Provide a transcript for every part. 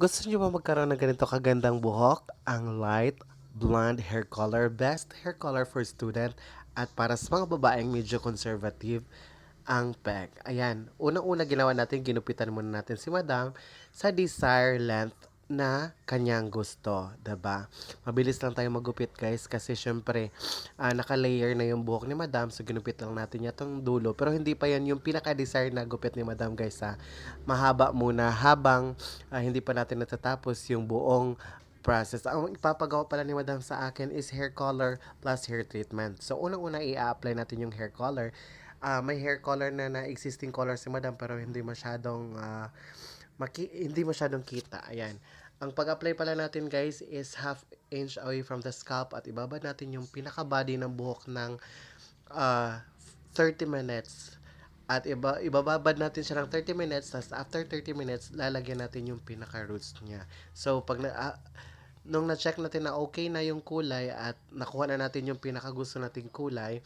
Gusto niyo ba magkaroon ng ganito kagandang buhok? Ang light blonde hair color, best hair color for student at para sa mga babaeng medyo conservative ang peg. Ayan, unang-una ginawa natin, ginupitan muna natin si Madam sa desired length na kanyang gusto, 'di ba? Mabilis lang tayo magupit, guys, kasi syempre naka-layer na yung buhok ni Madam, so ginupit lang natin itong dulo. Pero hindi pa yan yung pinaka-desired na gupit ni Madam, guys, ha. Mahaba muna habang hindi pa natin natatapos yung buong process. Ang ipapagawa pala ni Madam sa akin is hair color plus hair treatment. So, unang-una i-apply natin yung hair color. May hair color na existing color si Madam pero hindi masyadong kita. Ayan. Ang pag-apply pala natin, guys, is half inch away from the scalp at ibabad natin yung pinaka-body ng buhok ng ah, 30 minutes. At ibababad natin siya ng 30 minutes, tapos after 30 minutes, lalagyan natin yung pinaka-roots niya. So, nung na-check natin na okay na yung kulay at nakuha na natin yung pinaka-gusto nating kulay,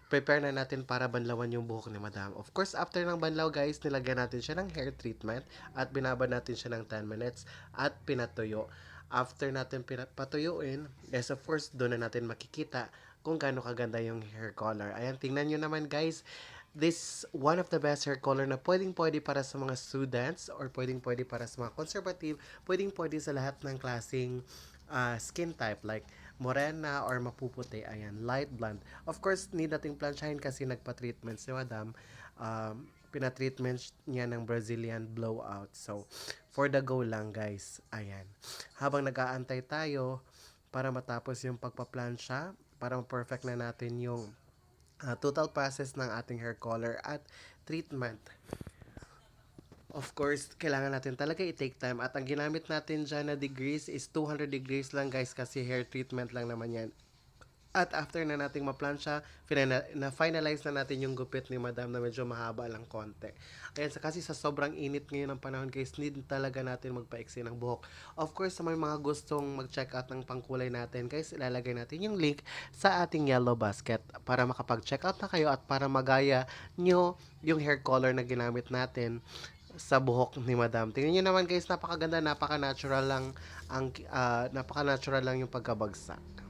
prepare na natin para banlawan yung buhok ni Madam. Of course, after ng banlaw, guys, nilagyan natin siya ng hair treatment at binabad natin siya ng 10 minutes at pinatuyo. After natin patuyuin, yes, of course, doon na natin makikita kung gaano kaganda yung hair color. Ayan, tingnan nyo naman, guys. This one of the best hair color na pwedeng-pwede para sa mga students or pwedeng-pwede para sa mga conservative, pwedeng-pwede sa lahat ng klaseng skin type like morena or mapuputi. Ayan, light blonde. Of course, need nating plansyahin kasi nagpa-treatment si Madam. Pinatreatment niya ng Brazilian blowout. So, for the go lang, guys. Ayan. Habang nag-aantay tayo para matapos yung pagpa-plansya, para ma-perfect na natin yung total process ng ating hair color at treatment. Of course, kailangan natin talaga i-take time at ang ginamit natin dyan na degrees is 200 degrees lang, guys, kasi hair treatment lang naman yan. At after na nating maplansya, na-finalize na natin yung gupit ni Madam na medyo mahaba lang konti. Ayan, kasi sa sobrang init ngayon ng panahon, guys, need talaga natin magpaiksi ng buhok. Of course, sa may mga gustong mag-check out ng pangkulay natin, guys, ilalagay natin yung link sa ating yellow basket para makapag-check out na kayo at para magaya nyo yung hair color na ginamit natin sa buhok ni Madam. Tingnan niyo naman, guys, napakaganda, napaka-natural lang yung pagkabagsak.